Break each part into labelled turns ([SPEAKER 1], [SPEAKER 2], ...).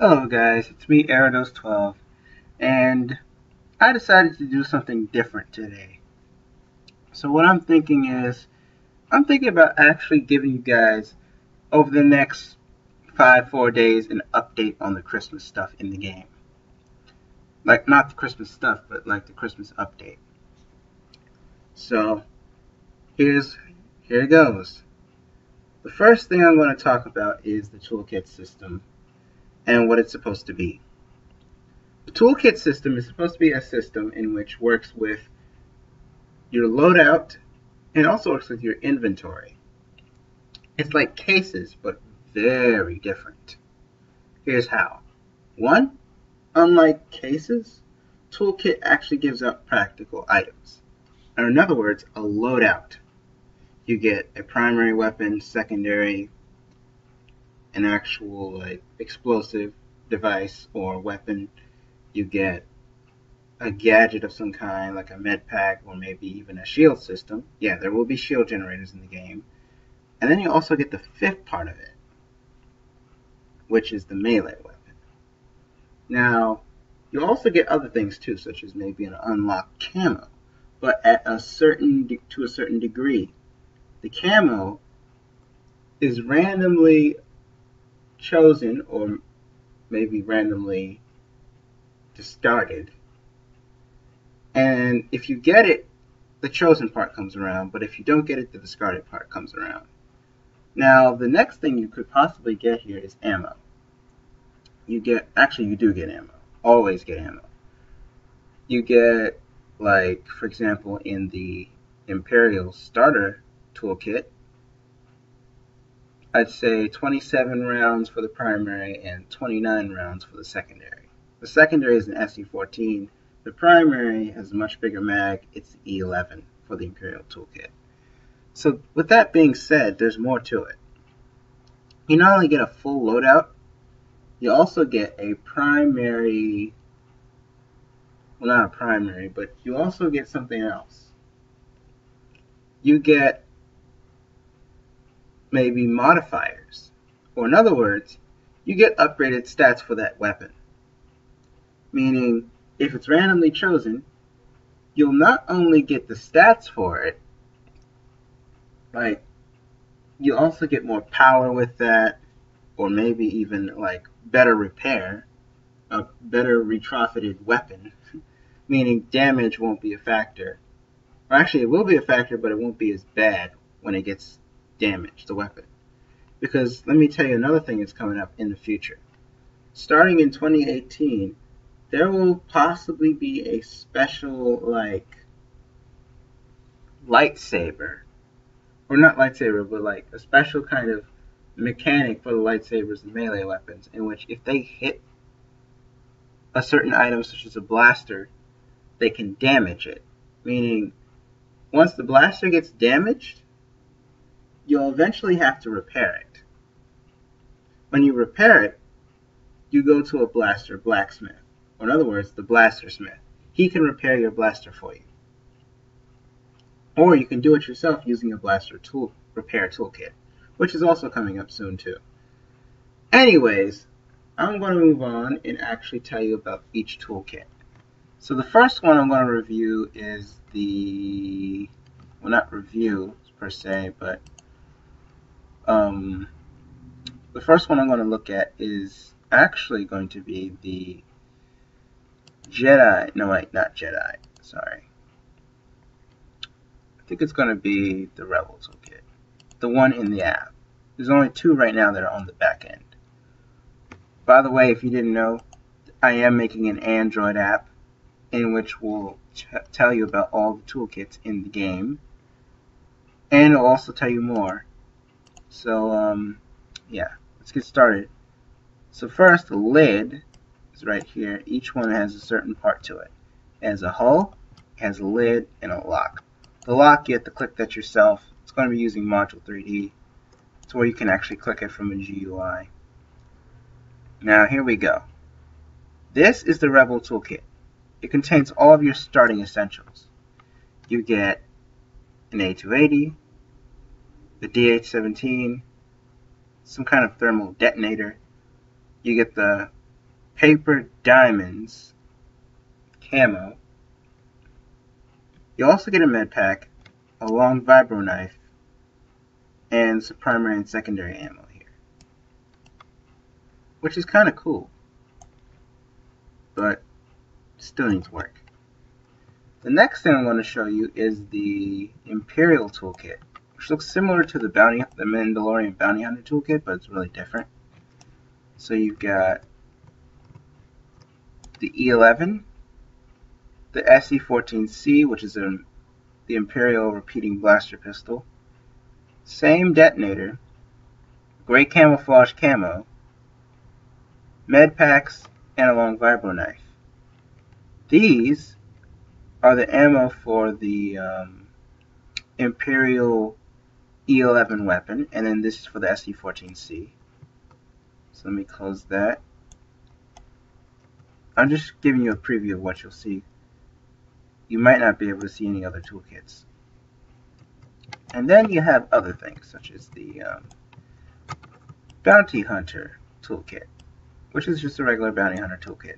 [SPEAKER 1] Hello guys, it's me AA3, and I decided to do something different today. So what I'm thinking is, I'm thinking about actually giving you guys, over the next 4 days, an update on the Christmas stuff in the game. Like, not the Christmas stuff, but like the Christmas update. So, here it goes. The first thing I'm going to talk about is the Toolkit System and what it's supposed to be. The Toolkit System is supposed to be a system in which works with your loadout and also works with your inventory. It's like cases, but very different. Here's how. One, unlike cases, Toolkit actually gives out practical items. Or in other words, a loadout. You get a primary weapon, secondary, an actual like explosive device or weapon. You get a gadget of some kind, like a med pack or maybe even a shield system. Yeah, there will be shield generators in the game. And then you also get the fifth part of it, which is the melee weapon. Now, you also get other things too, such as maybe an unlocked camo, but to a certain degree. The camo is randomly chosen or maybe randomly discarded. And if you get it, the chosen part comes around, but if you don't get it, the discarded part comes around. Now, the next thing you could possibly get here is ammo. You do get ammo. Always get ammo. You get, like, for example, in the Imperial Starter Toolkit, I'd say 27 rounds for the primary and 29 rounds for the secondary. The secondary is an SE14. The primary has a much bigger mag. It's the E11 for the Imperial Toolkit. So with that being said, there's more to it. You not only get a full loadout, you also get a primary, well, not a primary, but you also get something else. You get maybe modifiers, or in other words, you get upgraded stats for that weapon. Meaning, if it's randomly chosen, you'll not only get the stats for it, like, you also get more power with that, or maybe even like better repair, a better retrofitted weapon, meaning damage won't be a factor. Or actually, it will be a factor, but it won't be as bad when it gets damaged, the weapon. Because let me tell you another thing that's coming up in the future. Starting in 2018, there will possibly be a special, like, lightsaber. Or not lightsaber, but like a special kind of mechanic for the lightsabers and melee weapons, in which if they hit a certain item, such as a blaster, they can damage it. Meaning, once the blaster gets damaged, you'll eventually have to repair it. When you repair it, you go to a blaster blacksmith, or in other words, the blaster smith. He can repair your blaster for you. Or you can do it yourself using a blaster repair toolkit, which is also coming up soon too. Anyways, I'm going to move on and actually tell you about each toolkit. So the first one I'm going to review is the, well, not review per se, but the first one I'm going to look at is actually going to be the Jedi, no wait, not Jedi, sorry. I think it's going to be the Rebel Toolkit, the one in the app. There's only two right now that are on the back end. By the way, if you didn't know, I am making an Android app in which will tell you about all the toolkits in the game, and it'll also tell you more. So yeah, let's get started. So first, the lid is right here. Each one has a certain part to it. It has a hull, it has a lid, and a lock. The lock, you have to click that yourself. It's going to be using Module 3D. It's where you can actually click it from a GUI. Now here we go. This is the Rebel Toolkit. It contains all of your starting essentials. You get an A280, the DH-17, some kind of thermal detonator. You get the Paper Diamonds Camo. You also get a med pack, a long vibro knife, and some primary and secondary ammo here, which is kind of cool, but still needs work. The next thing I'm going to show you is the Imperial Toolkit, which looks similar to the Mandalorian Bounty Hunter Toolkit, but it's really different. So you've got the E11, the SE14C, which is the Imperial Repeating Blaster Pistol, same detonator, gray camouflage camo, med packs, and a long vibro knife. These are the ammo for the Imperial E11 weapon, and then this is for the SE14C. So let me close that. I'm just giving you a preview of what you'll see. You might not be able to see any other toolkits. And then you have other things, such as the Bounty Hunter Toolkit, which is just a regular Bounty Hunter Toolkit.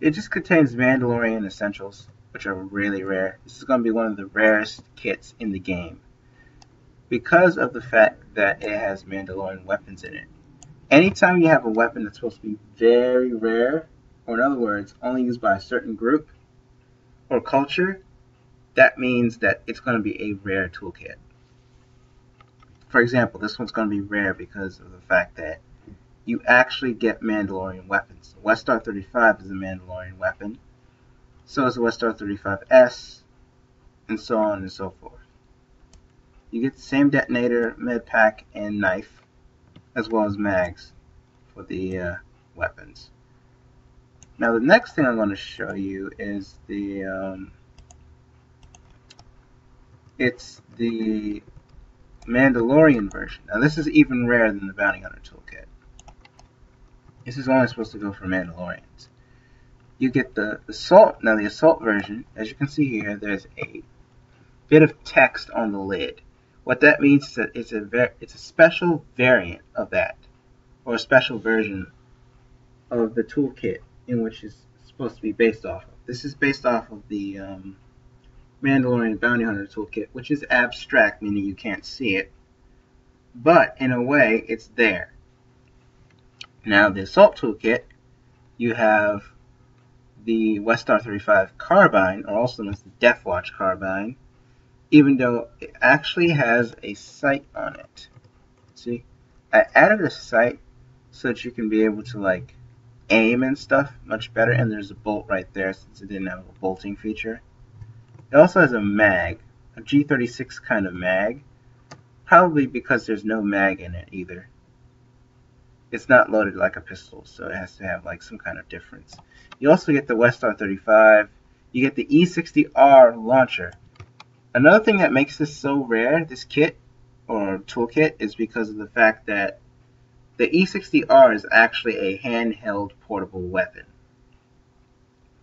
[SPEAKER 1] It just contains Mandalorian essentials, which are really rare. This is going to be one of the rarest kits in the game, because of the fact that it has Mandalorian weapons in it. Anytime you have a weapon that's supposed to be very rare, or in other words, only used by a certain group or culture, that means that it's going to be a rare toolkit. For example, this one's going to be rare because of the fact that you actually get Mandalorian weapons. The Westar 35 is a Mandalorian weapon. So is the Westar 35S, and so on and so forth. You get the same detonator, med pack, and knife, as well as mags for the weapons. Now the next thing I'm going to show you is it's the Mandalorian version. Now this is even rarer than the Bounty Hunter Toolkit. This is only supposed to go for Mandalorians. You get the Assault. Now the Assault version, as you can see here, there's a bit of text on the lid. What that means is that it's a special variant of that, or a special version of the toolkit in which it's supposed to be based off of. This is based off of the Mandalorian Bounty Hunter Toolkit, which is abstract, meaning you can't see it, but in a way it's there. Now the Assault Toolkit, you have the Westar 35 carbine, or also known as the Deathwatch carbine, even though it actually has a sight on it. See, I added a sight so that you can be able to like aim and stuff much better, and there's a bolt right there since it didn't have a bolting feature. It also has a mag, a G36 kind of mag, probably because there's no mag in it either. It's not loaded like a pistol, so it has to have like some kind of difference. You also get the Westar 35, you get the E60R launcher. Another thing that makes this so rare, this kit, or toolkit, is because of the fact that the E60R is actually a handheld portable weapon.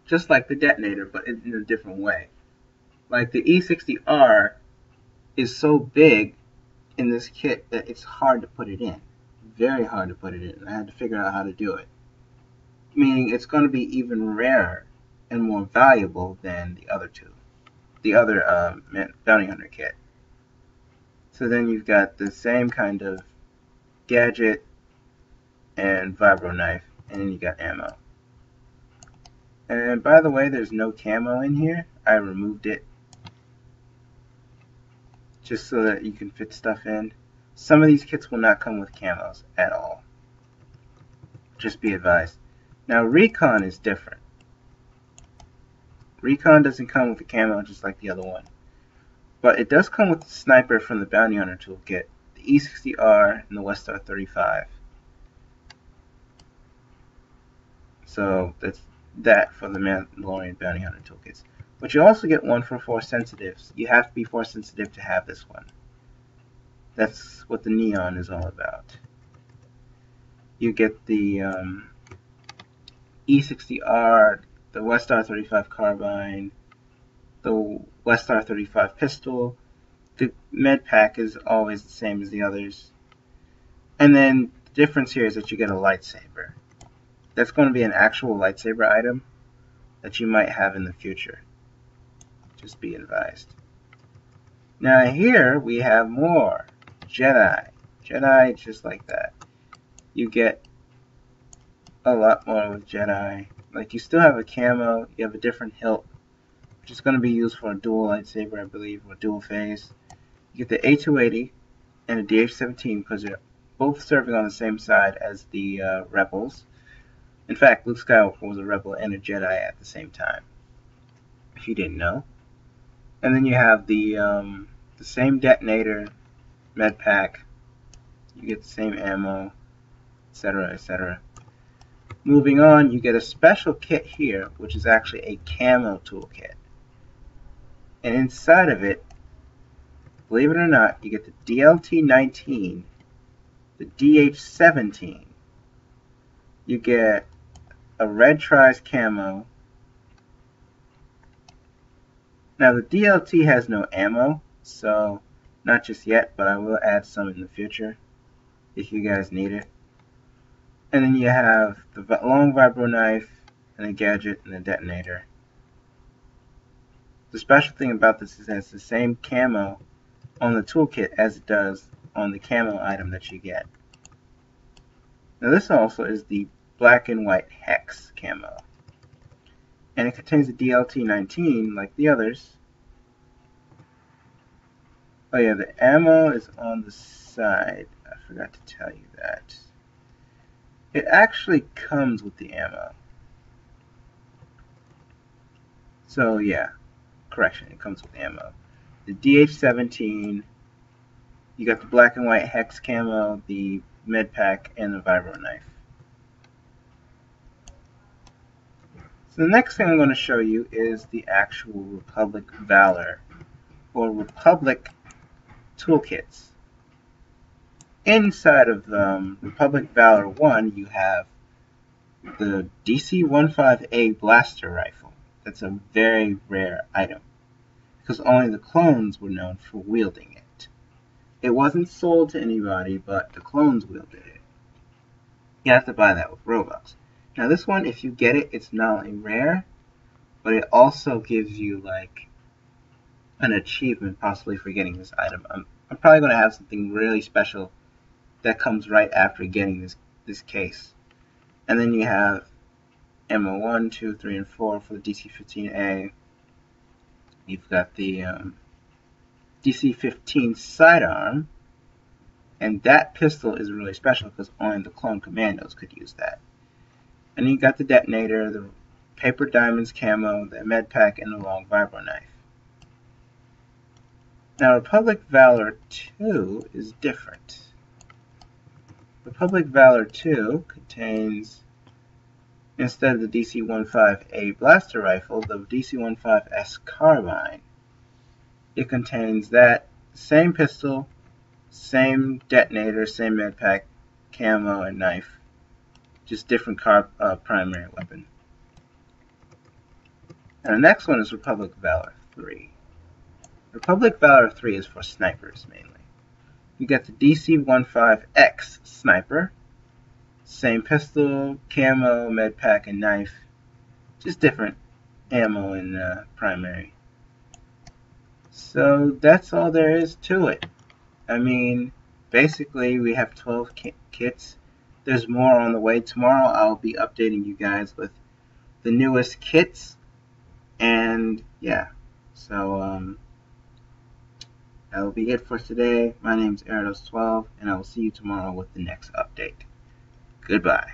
[SPEAKER 1] Just like the detonator, but in a different way. Like the E60R is so big in this kit that it's hard to put it in. Very hard to put it in. I had to figure out how to do it. Meaning it's going to be even rarer and more valuable than the other two. The other Bounty Hunter kit. So then you've got the same kind of gadget and vibro knife, and then you got ammo. And by the way, there's no camo in here. I removed it just so that you can fit stuff in. Some of these kits will not come with camos at all. Just be advised. Now Recon is different. Recon doesn't come with a camo just like the other one. But it does come with the sniper from the Bounty Hunter Toolkit, the E60R, and the Westar 35. So that's that for the Mandalorian Bounty Hunter Toolkits. But you also get one for Force Sensitives. You have to be Force Sensitive to have this one. That's what the neon is all about. You get the E60R, the Westar 35 carbine, the Westar 35 pistol. The med pack is always the same as the others. And then the difference here is that you get a lightsaber. That's going to be an actual lightsaber item that you might have in the future. Just be advised. Now here we have more Jedi. Jedi just like that. You get a lot more with Jedi. Like, you still have a camo, you have a different hilt, which is going to be used for a dual lightsaber, I believe, or dual phase. You get the A280 and a DH-17 because they're both serving on the same side as the rebels. In fact, Luke Skywalker was a rebel and a Jedi at the same time, if you didn't know. And then you have the same detonator, med pack. You get the same ammo, etc., etc. Moving on, you get a special kit here, which is actually a Camo Toolkit. And inside of it, believe it or not, you get the DLT-19, the DH-17. You get a red tries camo. Now the DLT has no ammo, so not just yet, but I will add some in the future if you guys need it. And then you have the long vibro knife and a gadget and a detonator. The special thing about this is that it's the same camo on the toolkit as it does on the camo item that you get. Now this also is the black and white Hex Camo. And it contains the DLT-19 like the others. Oh yeah, the ammo is on the side. I forgot to tell you that. It actually comes with the ammo. So yeah, correction, it comes with ammo. The DH-17, you got the black and white Hex Camo, the med pack, and the vibro knife. So the next thing I'm going to show you is the actual Republic Valor, or Republic Toolkits. Inside of Republic Valor 1, you have the DC-15A blaster rifle. That's a very rare item, because only the clones were known for wielding it. It wasn't sold to anybody, but the clones wielded it. You have to buy that with Robux. Now this one, if you get it, it's not only rare, but it also gives you like an achievement possibly for getting this item. I'm probably going to have something really special that comes right after getting this case. And then you have ammo 1, 2, 3, and 4 for the DC-15A. You've got the DC-15 sidearm, and that pistol is really special because only the clone commandos could use that. And you got the detonator, the paper diamonds camo, the med pack, and the long vibro knife. Now Republic Valor 2 is different. Republic Valor 2 contains, instead of the DC-15A blaster rifle, the DC-15S carbine. It contains that same pistol, same detonator, same med pack, camo, and knife. Just different primary weapon. And the next one is Republic Valor 3. Republic Valor 3 is for snipers mainly. You get the DC-15X sniper, same pistol, camo, med pack, and knife, just different ammo and primary. So that's all there is to it. I mean, basically we have 12 kits. There's more on the way. Tomorrow I'll be updating you guys with the newest kits, and yeah, so that will be it for today. My name is Erados12, and I will see you tomorrow with the next update. Goodbye.